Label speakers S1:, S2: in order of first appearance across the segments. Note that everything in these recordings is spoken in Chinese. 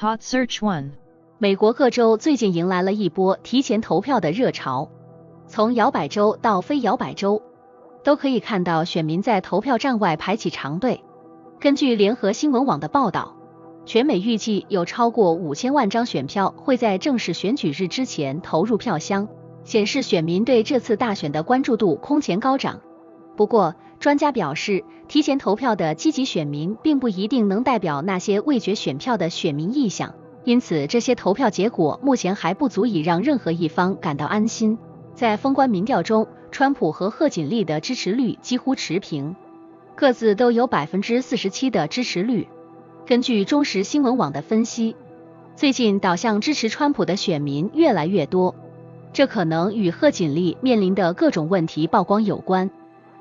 S1: Hot Search 1。
S2: 美国各州最近迎来了一波提前投票的热潮，从摇摆州到非摇摆州，都可以看到选民在投票站外排起长队。根据联合新闻网的报道，全美预计有超过5000万张选票会在正式选举日之前投入票箱，显示选民对这次大选的关注度空前高涨。不过，专家表示，提前投票的积极选民并不一定能代表那些未决选票的选民意向。因此，这些投票结果目前还不足以让任何一方感到安心。在封关民调中，川普和贺锦丽的支持率几乎持平，各自都有47%的支持率。根据中时新闻网的分析，最近倒向支持川普的选民越来越多，这可能与贺锦丽面临的各种问题曝光有关。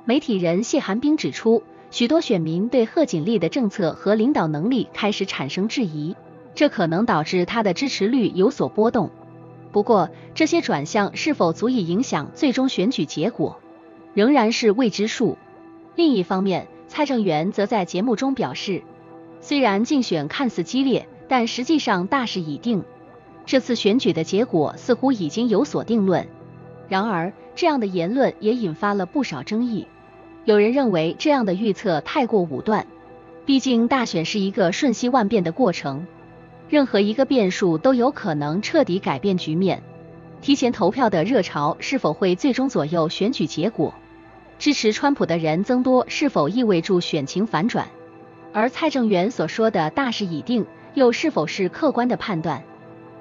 S2: 媒体人谢寒冰指出，许多选民对贺锦丽的政策和领导能力开始产生质疑，这可能导致他的支持率有所波动。不过，这些转向是否足以影响最终选举结果，仍然是未知数。另一方面，蔡正元则在节目中表示，虽然竞选看似激烈，但实际上大势已定。这次选举的结果似乎已经有所定论。然而，这样的言论也引发了不少争议。有人认为这样的预测太过武断，毕竟大选是一个瞬息万变的过程。任何一个变数都有可能彻底改变局面。提前投票的热潮是否会最终左右选举结果？支持川普的人增多是否意味着选情反转？而蔡正元所说的大势已定，又是否是客观的判断？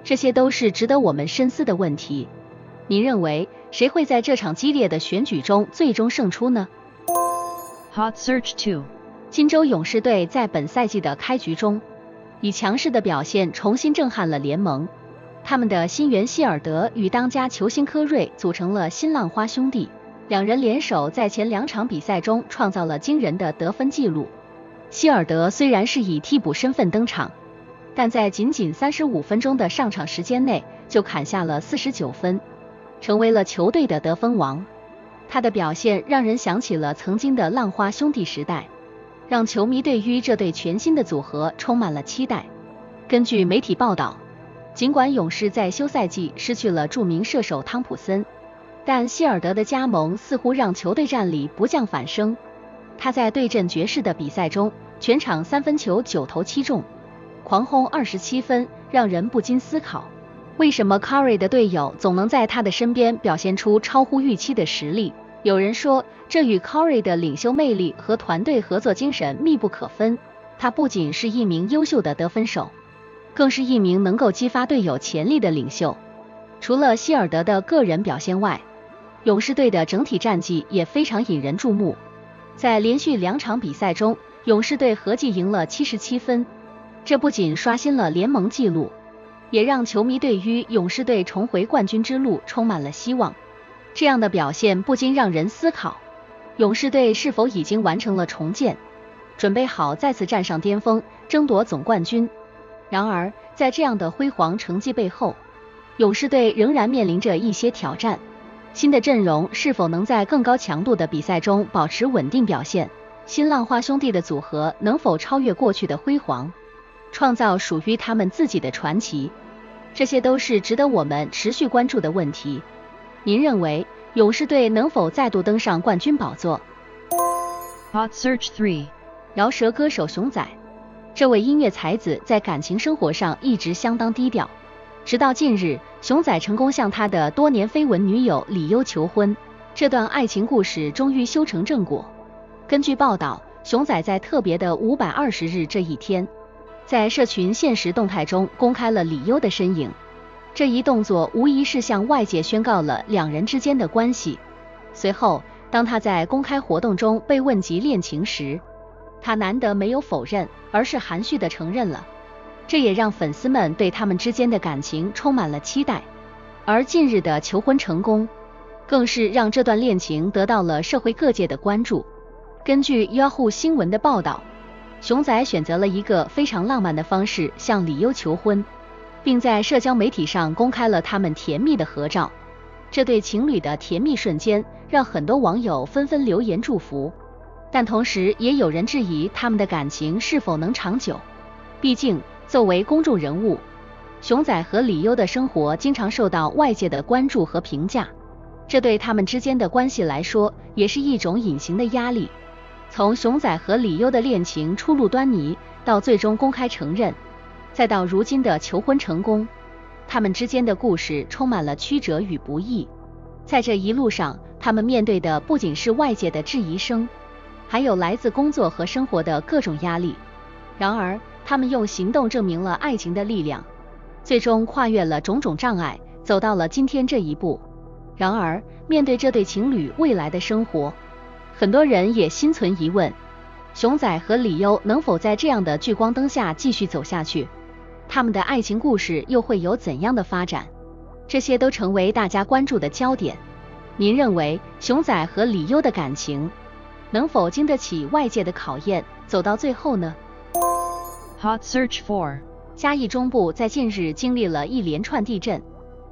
S2: 这些都是值得我们深思的问题。您认为谁会在这场激烈的选举中最终胜出呢？
S1: Hot Search 2。
S2: 金州勇士队在本赛季的开局中，以强势的表现重新震撼了联盟。他们的新援希尔德与当家球星科瑞组成了新浪花兄弟，两人联手在前2场比赛中创造了惊人的得分纪录。希尔德虽然是以替补身份登场，但在仅仅35分钟的上场时间内就砍下了49分，成为了球队的得分王。他的表现让人想起了曾经的浪花兄弟时代，让球迷对于这对全新的组合充满了期待。根据媒体报道，尽管勇士在休赛季失去了著名射手汤普森，但希尔德的加盟似乎让球队战力不降反升。他在对阵爵士的比赛中，全场3分球9投7中，狂轰27分，让人不禁思考，为什么 Curry 的队友总能在他的身边表现出超乎预期的实力？有人说，这与 Curry 的领袖魅力和团队合作精神密不可分。他不仅是一名优秀的得分手，更是一名能够激发队友潜力的领袖。除了希尔德的个人表现外，勇士队的整体战绩也非常引人注目。在连续2场比赛中，勇士队合计赢了77分，这不仅刷新了联盟纪录，也让球迷对于勇士队重回冠军之路充满了希望。这样的表现不禁让人思考，勇士队是否已经完成了重建，准备好再次站上巅峰，争夺总冠军。然而，在这样的辉煌成绩背后，勇士队仍然面临着一些挑战。新的阵容是否能在更高强度的比赛中保持稳定表现？新浪花兄弟的组合能否超越过去的辉煌，创造属于他们自己的传奇？这些都是值得我们持续关注的问题。您认为勇士队能否再度登上冠军宝座？
S1: Hot Search 3。
S2: 饶舌歌手熊仔，这位音乐才子在感情生活上一直相当低调，直到近日，熊仔成功向他的多年绯闻女友李优求婚，这段爱情故事终于修成正果。根据报道，熊仔在特别的520日这一天，在社群现实动态中公开了李优的身影。这一动作无疑是向外界宣告了两人之间的关系。随后，当他在公开活动中被问及恋情时，他难得没有否认，而是含蓄地承认了。这也让粉丝们对他们之间的感情充满了期待。而近日的求婚成功，更是让这段恋情得到了社会各界的关注。根据 Yahoo 新闻的报道，熊仔选择了一个非常浪漫的方式向李优求婚，并在社交媒体上公开了他们甜蜜的合照。这对情侣的甜蜜瞬间让很多网友纷纷留言祝福，但同时也有人质疑他们的感情是否能长久。毕竟作为公众人物，熊仔和李优的生活经常受到外界的关注和评价，这对他们之间的关系来说也是一种隐形的压力。从熊仔和李优的恋情初露端倪，到最终公开承认，再到如今的求婚成功，他们之间的故事充满了曲折与不易。在这一路上，他们面对的不仅是外界的质疑声，还有来自工作和生活的各种压力。然而，他们用行动证明了爱情的力量，最终跨越了种种障碍，走到了今天这一步。然而，面对这对情侣未来的生活，很多人也心存疑问，熊仔和李优能否在这样的聚光灯下继续走下去？他们的爱情故事又会有怎样的发展？这些都成为大家关注的焦点。您认为熊仔和李优的感情能否经得起外界的考验，走到最后呢？
S1: Hot Search 4.
S2: 嘉义中部在近日经历了一连串地震，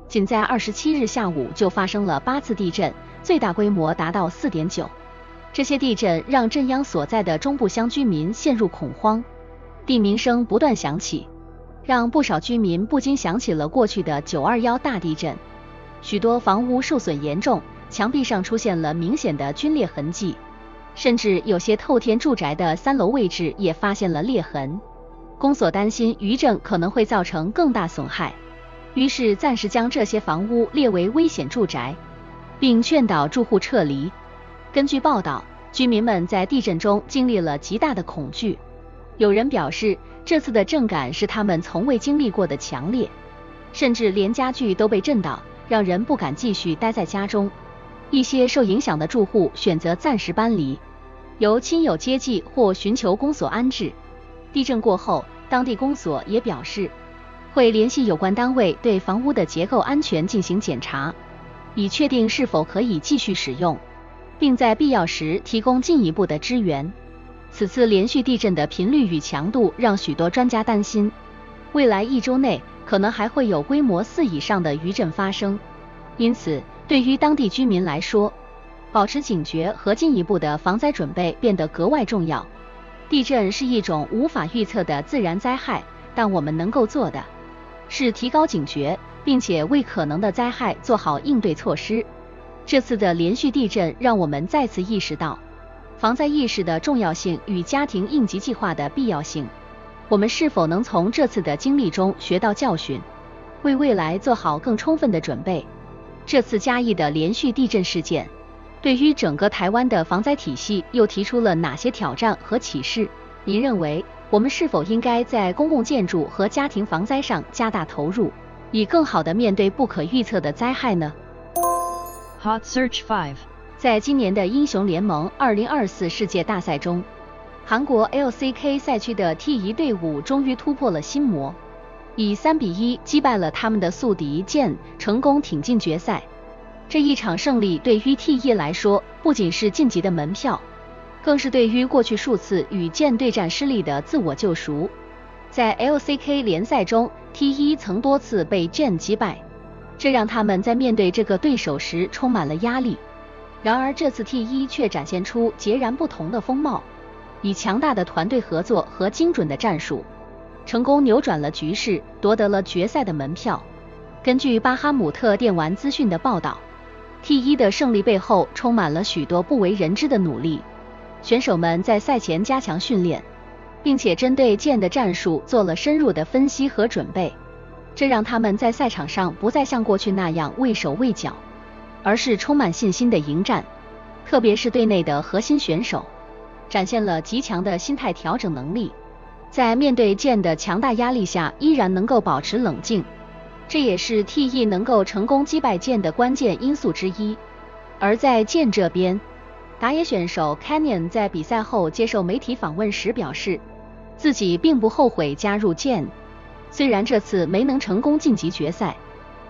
S2: 仅在27日下午就发生了8次地震，最大规模达到 4.9。这些地震让震央所在的中部乡居民陷入恐慌，地鸣声不断响起，让不少居民不禁想起了过去的921大地震。许多房屋受损严重，墙壁上出现了明显的皲裂痕迹，甚至有些透天住宅的3楼位置也发现了裂痕。公所担心余震可能会造成更大损害，于是暂时将这些房屋列为危险住宅，并劝导住户撤离。根据报道，居民们在地震中经历了极大的恐惧，有人表示这次的震感是他们从未经历过的强烈，甚至连家具都被震倒，让人不敢继续待在家中。一些受影响的住户选择暂时搬离，由亲友接济或寻求公所安置。地震过后，当地公所也表示会联系有关单位对房屋的结构安全进行检查，以确定是否可以继续使用，并在必要时提供进一步的支援。此次连续地震的频率与强度让许多专家担心，未来1周内可能还会有规模4以上的余震发生。因此，对于当地居民来说，保持警觉和进一步的防灾准备变得格外重要。地震是一种无法预测的自然灾害，但我们能够做的是提高警觉，并且为可能的灾害做好应对措施。这次的连续地震让我们再次意识到防灾意识的重要性与家庭应急计划的必要性。我们是否能从这次的经历中学到教训，为未来做好更充分的准备？这次嘉义的连续地震事件对于整个台湾的防灾体系又提出了哪些挑战和启示？您认为我们是否应该在公共建筑和家庭防灾上加大投入，以更好地面对不可预测的灾害呢？
S1: Hot Search 5.
S2: 在今年的英雄联盟2024世界大赛中，韩国 LCK 赛区的 T1 队伍终于突破了心魔，以3-1击败了他们的宿敌剑，成功挺进决赛。这一场胜利对于 T1 来说，不仅是晋级的门票，更是对于过去数次与剑对战失利的自我救赎。在 LCK 联赛中 ，T1 曾多次被剑击败，这让他们在面对这个对手时充满了压力。然而这次 T1 却展现出截然不同的风貌，以强大的团队合作和精准的战术，成功扭转了局势，夺得了决赛的门票。根据巴哈姆特电玩资讯的报道， T1 的胜利背后充满了许多不为人知的努力。选手们在赛前加强训练，并且针对剑的战术做了深入的分析和准备，这让他们在赛场上不再像过去那样畏手畏脚，而是充满信心的迎战。特别是队内的核心选手展现了极强的心态调整能力，在面对剑的强大压力下依然能够保持冷静，这也是 T1 能够成功击败剑的关键因素之一。而在剑这边，打野选手 Canyon 在比赛后接受媒体访问时表示，自己并不后悔加入剑，虽然这次没能成功晋级决赛，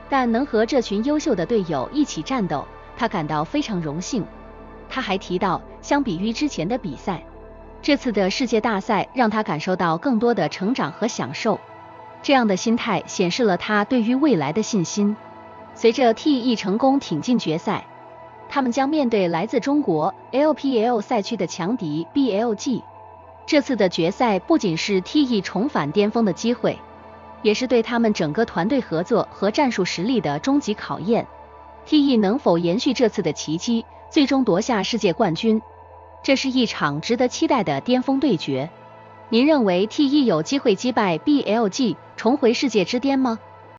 S2: 但能和这群优秀的队友一起战斗，他感到非常荣幸。他还提到，相比于之前的比赛，这次的世界大赛让他感受到更多的成长和享受，这样的心态显示了他对于未来的信心。随着 T1 成功挺进决赛，他们将面对来自中国 LPL 赛区的强敌 BLG。这次的决赛不仅是 TE 重返巅峰的机会，也是对他们整个团队合作和战术实力的终极考验。TE 能否延续这次的奇迹，最终夺下世界冠军？这是一场值得期待的巅峰对决。您认为 TE 有机会击败 BLG 重回世界之巅吗？